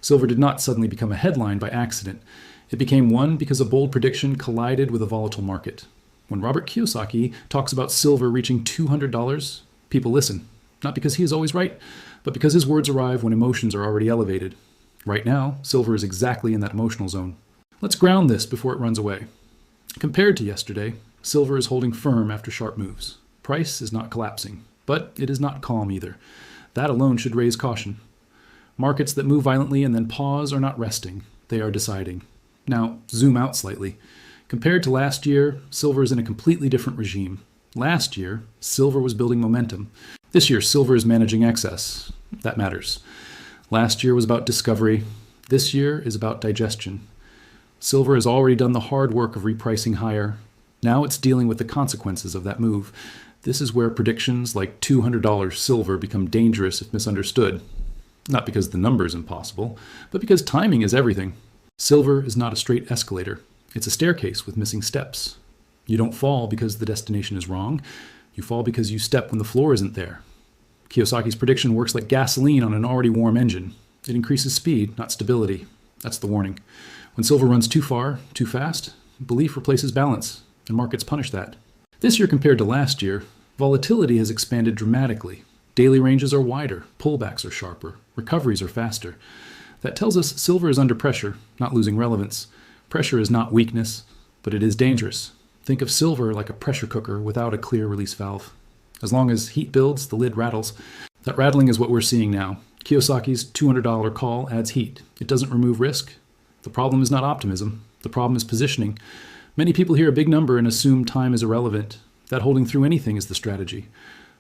Silver did not suddenly become a headline by accident. It became one because a bold prediction collided with a volatile market. When Robert Kiyosaki talks about silver reaching $200, people listen, not because he is always right, but because his words arrive when emotions are already elevated. Right now, silver is exactly in that emotional zone. Let's ground this before it runs away. Compared to yesterday, silver is holding firm after sharp moves. Price is not collapsing, but it is not calm either. That alone should raise caution. Markets that move violently and then pause are not resting, they are deciding. Now, zoom out slightly. Compared to last year, silver is in a completely different regime. Last year, silver was building momentum. This year, silver is managing excess. That matters. Last year was about discovery. This year is about digestion. Silver has already done the hard work of repricing higher. Now it's dealing with the consequences of that move. This is where predictions like $200 silver become dangerous if misunderstood. Not because the number is impossible, but because timing is everything. Silver is not a straight escalator. It's a staircase with missing steps. You don't fall because the destination is wrong. You fall because you step when the floor isn't there. Kiyosaki's prediction works like gasoline on an already warm engine. It increases speed, not stability. That's the warning. When silver runs too far, too fast, belief replaces balance, and markets punish that. This year compared to last year, volatility has expanded dramatically. Daily ranges are wider, pullbacks are sharper, recoveries are faster. That tells us silver is under pressure, not losing relevance. Pressure is not weakness, but it is dangerous. Think of silver like a pressure cooker without a clear release valve. As long as heat builds, the lid rattles. That rattling is what we're seeing now. Kiyosaki's $200 call adds heat. It doesn't remove risk. The problem is not optimism. The problem is positioning. Many people hear a big number and assume time is irrelevant. That holding through anything is the strategy.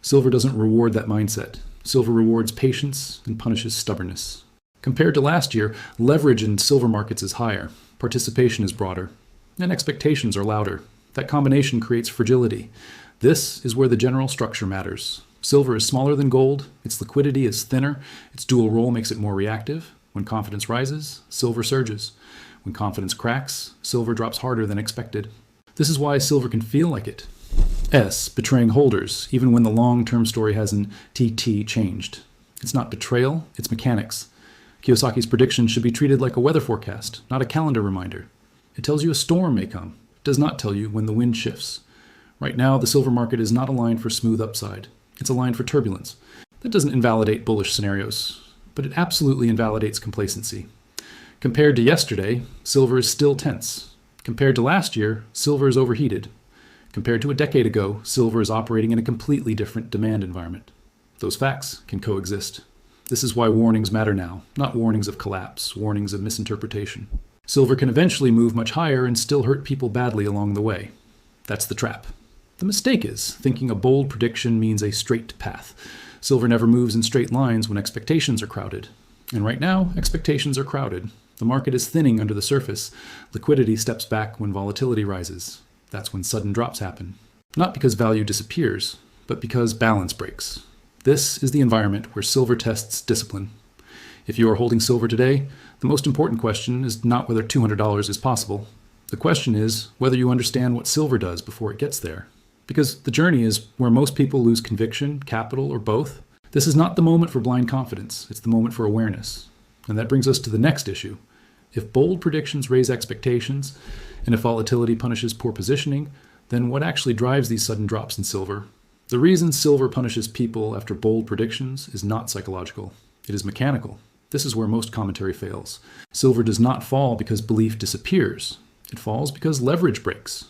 Silver doesn't reward that mindset. Silver rewards patience and punishes stubbornness. Compared to last year, leverage in silver markets is higher. Participation is broader. And expectations are louder. That combination creates fragility. This is where the general structure matters. Silver is smaller than gold. Its liquidity is thinner. Its dual role makes it more reactive. When confidence rises, silver surges. When confidence cracks, silver drops harder than expected. This is why silver can feel like it. Betraying holders, even when the long-term story hasn't changed. It's not betrayal, it's mechanics. Kiyosaki's prediction should be treated like a weather forecast, not a calendar reminder. It tells you a storm may come. It does not tell you when the wind shifts. Right now, the silver market is not aligned for smooth upside. It's aligned for turbulence. That doesn't invalidate bullish scenarios, but it absolutely invalidates complacency. Compared to yesterday, silver is still tense. Compared to last year, silver is overheated. Compared to a decade ago, silver is operating in a completely different demand environment. Those facts can coexist. This is why warnings matter now, not warnings of collapse, warnings of misinterpretation. Silver can eventually move much higher and still hurt people badly along the way. That's the trap. The mistake is thinking a bold prediction means a straight path. Silver never moves in straight lines when expectations are crowded. And right now, expectations are crowded. The market is thinning under the surface. Liquidity steps back when volatility rises. That's when sudden drops happen. Not because value disappears, but because balance breaks. This is the environment where silver tests discipline. If you are holding silver today, the most important question is not whether $200 is possible. The question is whether you understand what silver does before it gets there. Because the journey is where most people lose conviction, capital, or both. This is not the moment for blind confidence. It's the moment for awareness. And that brings us to the next issue. If bold predictions raise expectations, and if volatility punishes poor positioning, then what actually drives these sudden drops in silver? The reason silver punishes people after bold predictions is not psychological. It is mechanical. This is where most commentary fails. Silver does not fall because belief disappears. It falls because leverage breaks.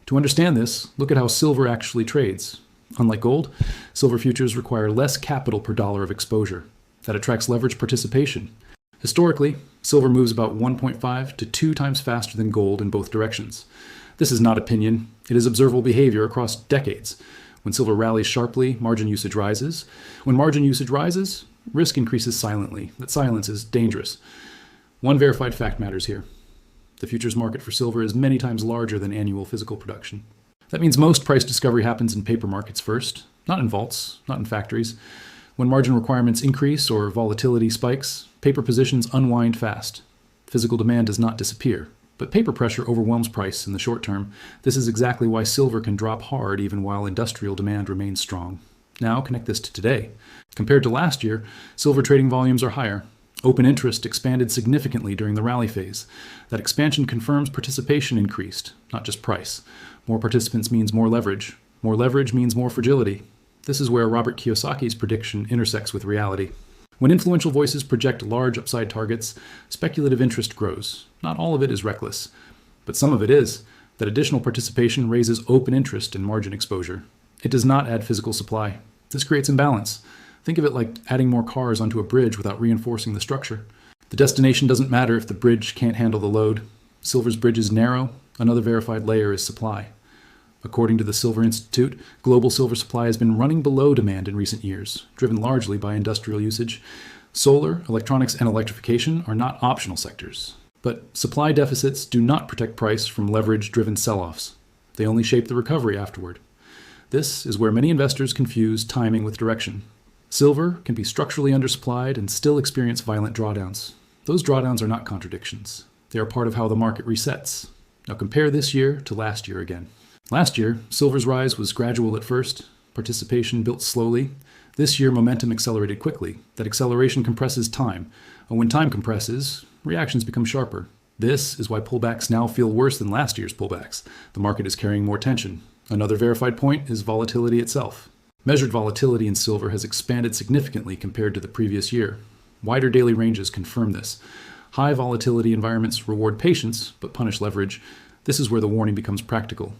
To understand this, look at how silver actually trades. Unlike gold, silver futures require less capital per dollar of exposure. That attracts leverage participation. Historically, silver moves about 1.5 to 2 times faster than gold in both directions. This is not opinion. It is observable behavior across decades. When silver rallies sharply, margin usage rises. When margin usage rises, risk increases silently. That silence is dangerous. One verified fact matters here. The futures market for silver is many times larger than annual physical production. That means most price discovery happens in paper markets first, not in vaults, not in factories. When margin requirements increase or volatility spikes, paper positions unwind fast. Physical demand does not disappear, but paper pressure overwhelms price in the short term. This is exactly why silver can drop hard even while industrial demand remains strong. Now connect this to today. Compared to last year, silver trading volumes are higher. Open interest expanded significantly during the rally phase. That expansion confirms participation increased, not just price. More participants means more leverage. More leverage means more fragility. This is where Robert Kiyosaki's prediction intersects with reality. When influential voices project large upside targets, speculative interest grows. Not all of it is reckless, but some of it is. That additional participation raises open interest and margin exposure. It does not add physical supply. This creates imbalance. Think of it like adding more cars onto a bridge without reinforcing the structure. The destination doesn't matter if the bridge can't handle the load. Silver's bridge is narrow. Another verified layer is supply. According to the Silver Institute, global silver supply has been running below demand in recent years, driven largely by industrial usage. Solar, electronics, and electrification are not optional sectors. But supply deficits do not protect price from leverage-driven sell-offs. They only shape the recovery afterward. This is where many investors confuse timing with direction. Silver can be structurally undersupplied and still experience violent drawdowns. Those drawdowns are not contradictions. They are part of how the market resets. Now compare this year to last year again. Last year, silver's rise was gradual at first. Participation built slowly. This year, momentum accelerated quickly. That acceleration compresses time. And when time compresses, reactions become sharper. This is why pullbacks now feel worse than last year's pullbacks. The market is carrying more tension. Another verified point is volatility itself. Measured volatility in silver has expanded significantly compared to the previous year. Wider daily ranges confirm this. High volatility environments reward patience, but punish leverage. This is where the warning becomes practical.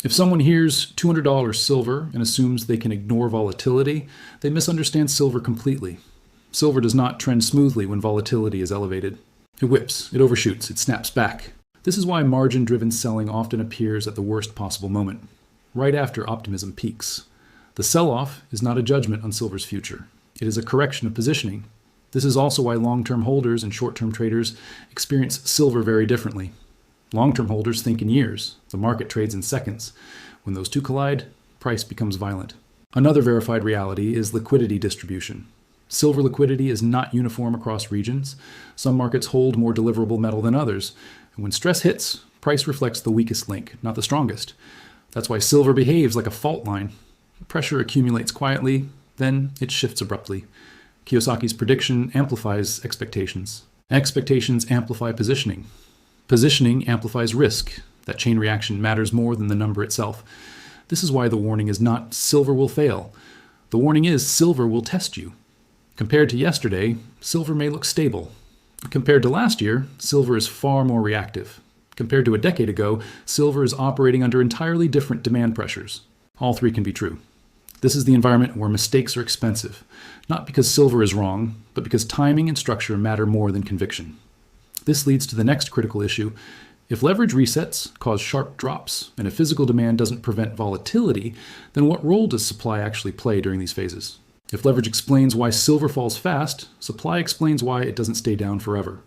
If someone hears $200 silver and assumes they can ignore volatility, they misunderstand silver completely. Silver does not trend smoothly when volatility is elevated. It whips, it overshoots, it snaps back. This is why margin-driven selling often appears at the worst possible moment, right after optimism peaks. The sell-off is not a judgment on silver's future. It is a correction of positioning. This is also why long-term holders and short-term traders experience silver very differently. Long-term holders think in years. The market trades in seconds. When those two collide, price becomes violent. Another verified reality is liquidity distribution. Silver liquidity is not uniform across regions. Some markets hold more deliverable metal than others. And when stress hits, price reflects the weakest link, not the strongest. That's why silver behaves like a fault line. Pressure accumulates quietly, then it shifts abruptly. Kiyosaki's prediction amplifies expectations. Expectations amplify positioning. Positioning amplifies risk. That chain reaction matters more than the number itself. This is why the warning is not silver will fail. The warning is silver will test you. Compared to yesterday, silver may look stable. Compared to last year, silver is far more reactive. Compared to a decade ago, silver is operating under entirely different demand pressures. All three can be true. This is the environment where mistakes are expensive, not because silver is wrong, but because timing and structure matter more than conviction. This leads to the next critical issue. If leverage resets cause sharp drops, and if physical demand doesn't prevent volatility, then what role does supply actually play during these phases? If leverage explains why silver falls fast, supply explains why it doesn't stay down forever.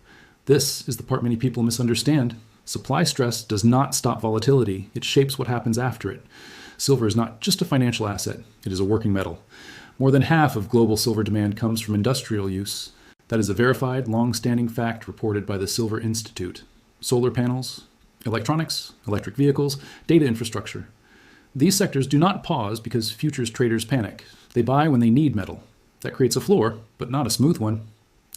This is the part many people misunderstand. Supply stress does not stop volatility. It shapes what happens after it. Silver is not just a financial asset. It is a working metal. More than half of global silver demand comes from industrial use. That is a verified, long-standing fact reported by the Silver Institute. Solar panels, electronics, electric vehicles, data infrastructure. These sectors do not pause because futures traders panic. They buy when they need metal. That creates a floor, but not a smooth one.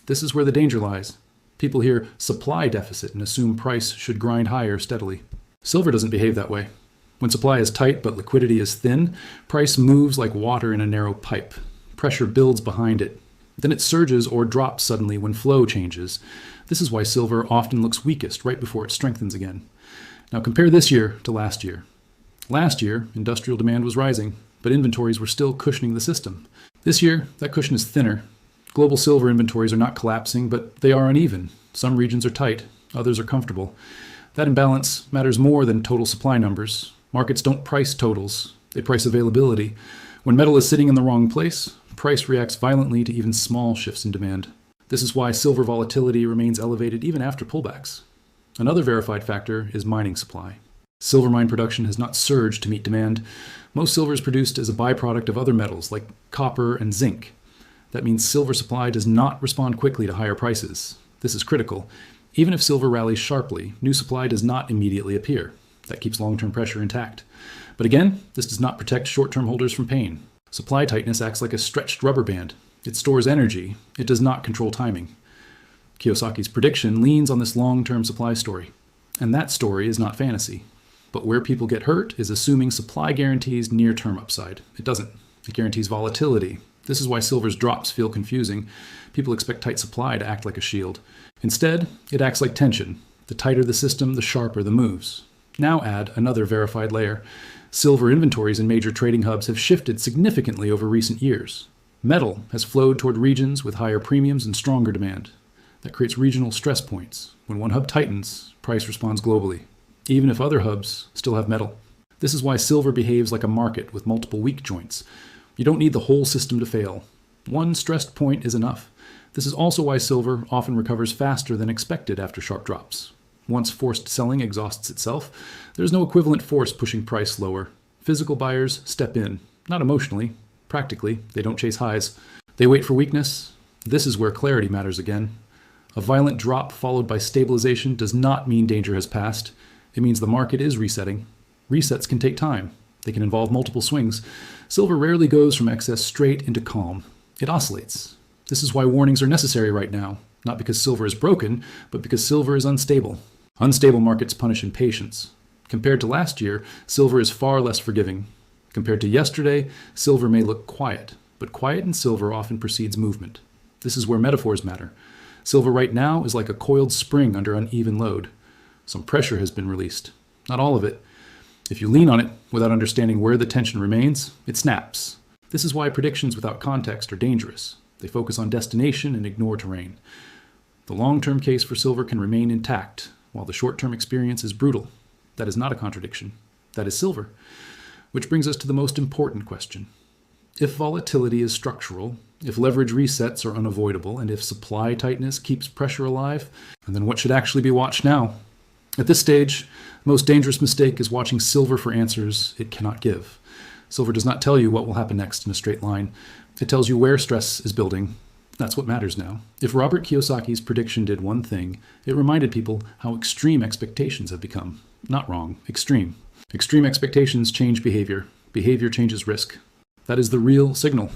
This is where the danger lies. People hear supply deficit and assume price should grind higher steadily. Silver doesn't behave that way. When supply is tight but liquidity is thin, price moves like water in a narrow pipe. Pressure builds behind it. Then it surges or drops suddenly when flow changes. This is why silver often looks weakest right before it strengthens again. Now compare this year to last year. Last year, industrial demand was rising, but inventories were still cushioning the system. This year, that cushion is thinner. Global silver inventories are not collapsing, but they are uneven. Some regions are tight, others are comfortable. That imbalance matters more than total supply numbers. Markets don't price totals, they price availability. When metal is sitting in the wrong place, price reacts violently to even small shifts in demand. This is why silver volatility remains elevated even after pullbacks. Another verified factor is mining supply. Silver mine production has not surged to meet demand. Most silver is produced as a byproduct of other metals like copper and zinc. That means silver supply does not respond quickly to higher prices. This is critical. Even if silver rallies sharply, new supply does not immediately appear. That keeps long-term pressure intact. But again, this does not protect short-term holders from pain. Supply tightness acts like a stretched rubber band. It stores energy. It does not control timing. Kiyosaki's prediction leans on this long-term supply story. And that story is not fantasy. But where people get hurt is assuming supply guarantees near-term upside. It doesn't. It guarantees volatility. This is why silver's drops feel confusing. People expect tight supply to act like a shield. Instead, it acts like tension. The tighter the system, the sharper the moves. Now add another verified layer. Silver inventories in major trading hubs have shifted significantly over recent years. Metal has flowed toward regions with higher premiums and stronger demand. That creates regional stress points. When one hub tightens, price responds globally, even if other hubs still have metal. This is why silver behaves like a market with multiple weak joints. You don't need the whole system to fail. One stressed point is enough. This is also why silver often recovers faster than expected after sharp drops. Once forced selling exhausts itself, there's no equivalent force pushing price lower. Physical buyers step in, not emotionally, practically. They don't chase highs. They wait for weakness. This is where clarity matters again. A violent drop followed by stabilization does not mean danger has passed. It means the market is resetting. Resets can take time. They can involve multiple swings. Silver rarely goes from excess straight into calm. It oscillates. This is why warnings are necessary right now, not because silver is broken, but because silver is unstable. Unstable markets punish impatience. Compared to last year, silver is far less forgiving. Compared to yesterday, silver may look quiet, but quiet in silver often precedes movement. This is where metaphors matter. Silver right now is like a coiled spring under uneven load. Some pressure has been released. Not all of it. If you lean on it without understanding where the tension remains, it snaps. This is why predictions without context are dangerous. They focus on destination and ignore terrain. The long-term case for silver can remain intact, while the short-term experience is brutal. That is not a contradiction. That is silver. Which brings us to the most important question. If volatility is structural, if leverage resets are unavoidable, and if supply tightness keeps pressure alive, then what should actually be watched now? At this stage, the most dangerous mistake is watching silver for answers it cannot give. Silver does not tell you what will happen next in a straight line. It tells you where stress is building. That's what matters now. If Robert Kiyosaki's prediction did one thing, it reminded people how extreme expectations have become. Not wrong, extreme. Extreme expectations change behavior. Behavior changes risk. That is the real signal.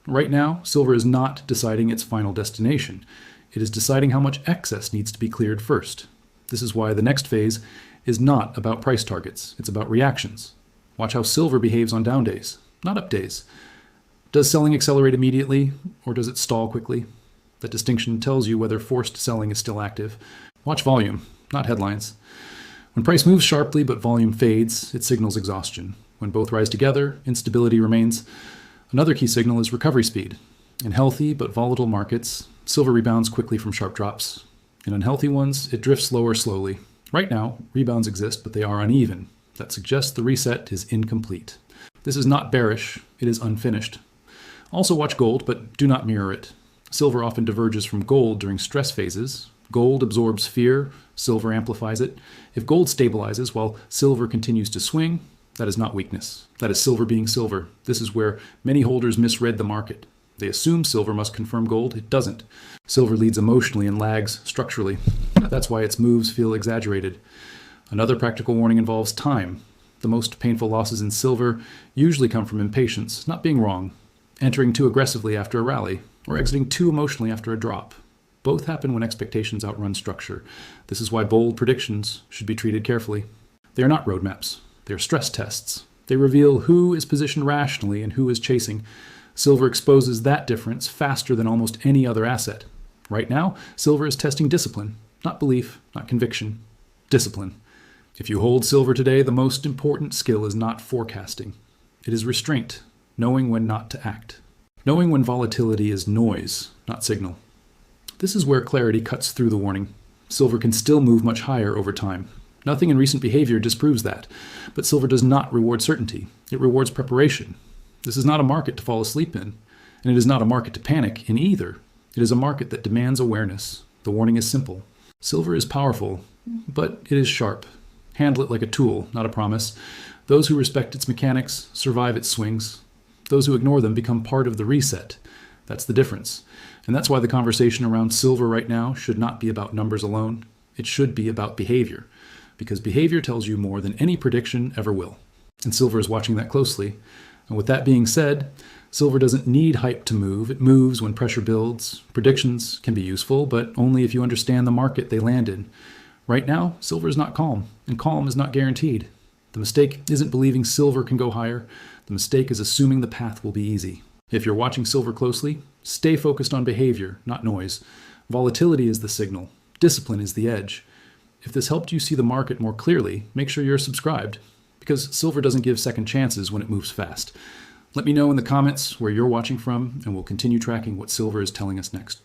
Right now, silver is not deciding its final destination. It is deciding how much excess needs to be cleared first. This is why the next phase is not about price targets. It's about reactions. Watch how silver behaves on down days, not up days. Does selling accelerate immediately, or does it stall quickly? That distinction tells you whether forced selling is still active. Watch volume, not headlines. When price moves sharply but volume fades, it signals exhaustion. When both rise together, instability remains. Another key signal is recovery speed. In healthy but volatile markets, silver rebounds quickly from sharp drops. In unhealthy ones, it drifts lower slowly. Right now, rebounds exist, but they are uneven. That suggests the reset is incomplete. This is not bearish, it is unfinished. Also watch gold, but do not mirror it. Silver often diverges from gold during stress phases. Gold absorbs fear, silver amplifies it. If gold stabilizes while silver continues to swing, that is not weakness. That is silver being silver. This is where many holders misread the market. They assume silver must confirm gold. It doesn't. Silver leads emotionally and lags structurally. That's why its moves feel exaggerated. Another practical warning involves time. The most painful losses in silver usually come from impatience, not being wrong, entering too aggressively after a rally, or exiting too emotionally after a drop. Both happen when expectations outrun structure. This is why bold predictions should be treated carefully. They are not roadmaps. They are stress tests. They reveal who is positioned rationally and who is chasing. Silver exposes that difference faster than almost any other asset. Right now, silver is testing discipline, not belief, not conviction. Discipline. If you hold silver today, the most important skill is not forecasting. It is restraint, knowing when not to act. Knowing when volatility is noise, not signal. This is where clarity cuts through the warning. Silver can still move much higher over time. Nothing in recent behavior disproves that. But silver does not reward certainty. It rewards preparation. This is not a market to fall asleep in, and it is not a market to panic in either. It is a market that demands awareness. The warning is simple. Silver is powerful, but it is sharp. Handle it like a tool, not a promise. Those who respect its mechanics survive its swings. Those who ignore them become part of the reset. That's the difference. And that's why the conversation around silver right now should not be about numbers alone. It should be about behavior, because behavior tells you more than any prediction ever will. And silver is watching that closely. And with that being said, silver doesn't need hype to move. It moves when pressure builds. Predictions can be useful, but only if you understand the market they land in. Right now, silver is not calm, and calm is not guaranteed. The mistake isn't believing silver can go higher. The mistake is assuming the path will be easy. If you're watching silver closely, stay focused on behavior, not noise. Volatility is the signal. Discipline is the edge. If this helped you see the market more clearly, make sure you're subscribed, because silver doesn't give second chances when it moves fast. Let me know in the comments where you're watching from, and we'll continue tracking what silver is telling us next.